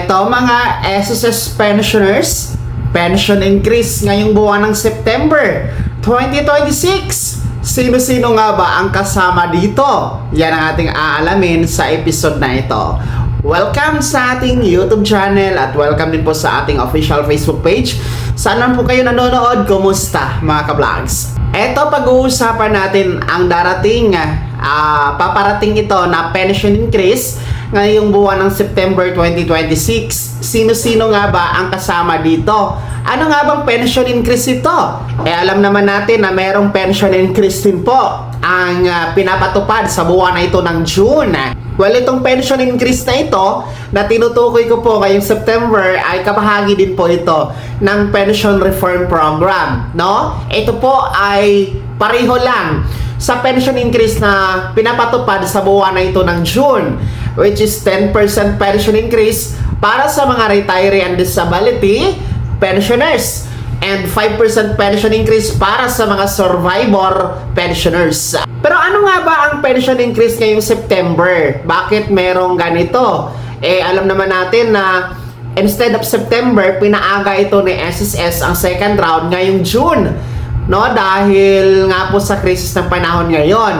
Eto mga SSS pensioners, pension increase ngayong buwan ng September 2026. Sino-sino nga ba ang kasama dito? Yan ang ating aalamin sa episode na ito. Welcome sa ating YouTube channel at welcome din po sa ating official Facebook page. Saan man po kayo nanonood, kumusta mga ka-vlogs? Eto, pag-uusapan natin ang darating, paparating ito na pension increase ngayong buwan ng September 2026. Sino-sino nga ba ang kasama dito? Ano nga bang pension increase ito? Alam naman natin na merong pension increase din po ang pinapatupad sa buwan na ito ng June. Well, itong pension increase na ito na tinutukoy ko po ngayong September ay kabahagi din po ito ng pension reform program, no? Ito po ay pareho lang sa pension increase na pinapatupad sa buwan na ito ng June, which is 10% pension increase para sa mga retiree and disability pensioners and 5% pension increase para sa mga survivor pensioners. Pero ano nga ba ang pension increase ngayong September? Bakit merong ganito? Alam naman natin na instead of September, pinaaga ito ni SSS ang second round ngayong June, no? Dahil nga po sa krisis ng panahon ngayon.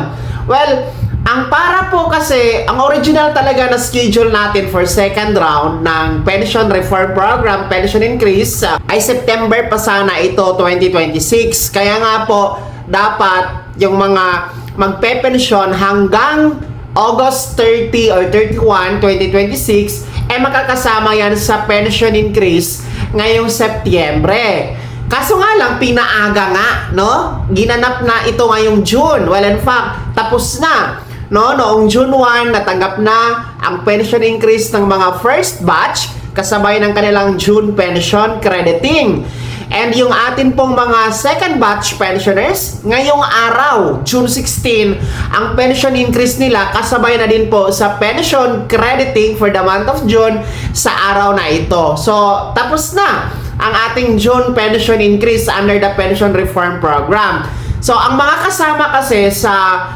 Well, ang para po kasi, ang original talaga na schedule natin for second round ng pension reform program, pension increase, ay September pa sana ito, 2026. Kaya nga po, dapat yung mga magpe-pension hanggang August 30 or 31, 2026, makakasama yan sa pension increase ngayong Setyembre. Kaso nga lang, pinaaga nga, no? Ginanap na ito ngayong June. Well, in fact, tapos na. No, noong June 1, natanggap na ang pension increase ng mga first batch kasabay ng kanilang June pension crediting. And yung atin pong mga second batch pensioners, ngayong araw, June 16, ang pension increase nila kasabay na din po sa pension crediting for the month of June sa araw na ito. So, tapos na ang ating June pension increase under the pension reform program. So, ang mga kasama kasi sa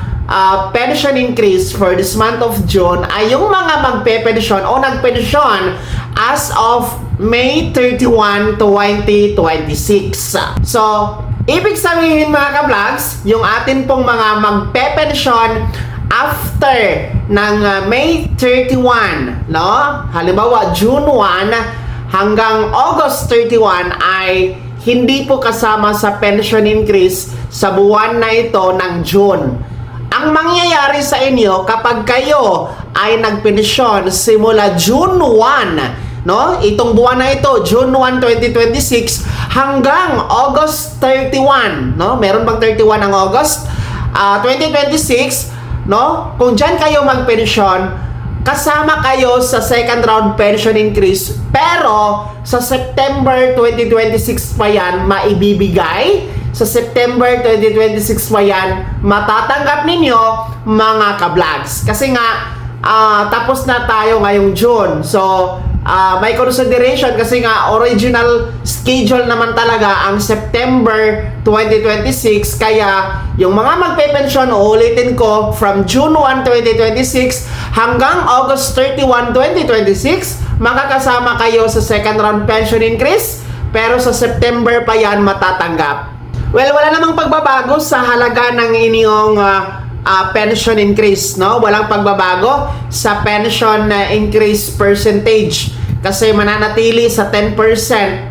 pension increase for this month of June ay yung mga magpe-pensyon o nagpensyon as of May 31, 2026. So, ibig sabihin mga ka-vlogs, yung atin pong mga magpe-pensyon after ng May 31, no? Halimbawa, June 1 hanggang August 31 ay hindi po kasama sa pension increase sa buwan na ito ng June. Ang mangyayari sa inyo kapag kayo ay nagpensyon simula June 1, no? Itong buwan na ito, June 1, 2026 hanggang August 31, no? Meron bang 31 ang August? 2026, no? Kung diyan kayo magpensyon, kasama kayo sa second round pension increase, pero sa September 2026 pa yan maibibigay. Sa September 2026 pa yan matatanggap ninyo mga ka-vlogs. Kasi nga, tapos na tayo ngayong June. So, may consideration kasi nga original schedule naman talaga ang September 2026. Kaya, yung mga magpe-pension, ulitin ko, from June 1, 2026 hanggang August 31, 2026, makakasama kayo sa second round pension increase. Pero sa September pa yan matatanggap. Well, wala namang pagbabago sa halaga ng inyong pension increase, no? Walang pagbabago sa pension increase percentage kasi mananatili sa 10%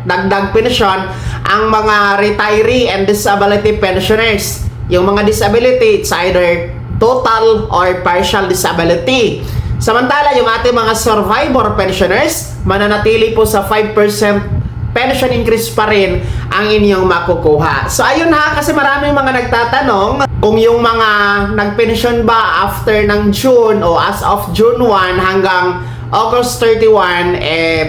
dagdag pensyon ang mga retiree and disability pensioners. Yung mga disability, it's either total or partial disability. Samantala, yung ating mga survivor pensioners, mananatili po sa 5% pension increase pa rin ang inyong makukuha. So ayun ha, kasi maraming mga nagtatanong kung yung mga nagpensyon ba after ng June o as of June 1 hanggang August 31,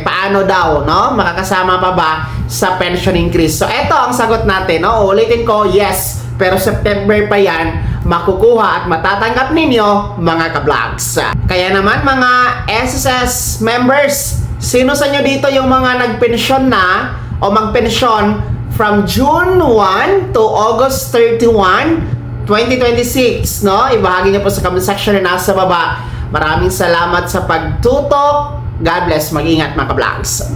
paano daw, no? Makakasama pa ba sa pension increase? So eto ang sagot natin, no? Ulitin ko, yes, pero September pa yan makukuha at matatanggap ninyo mga ka-vlogs. Kaya naman mga SSS members, sino sa inyo dito yung mga nagpensyon na o magpensyon from June 1 to August 31, 2026, no? Ibahagi niyo po sa comment section na nasa baba. Maraming salamat sa pagtutok God bless, mag-ingat mga ka-vlogs.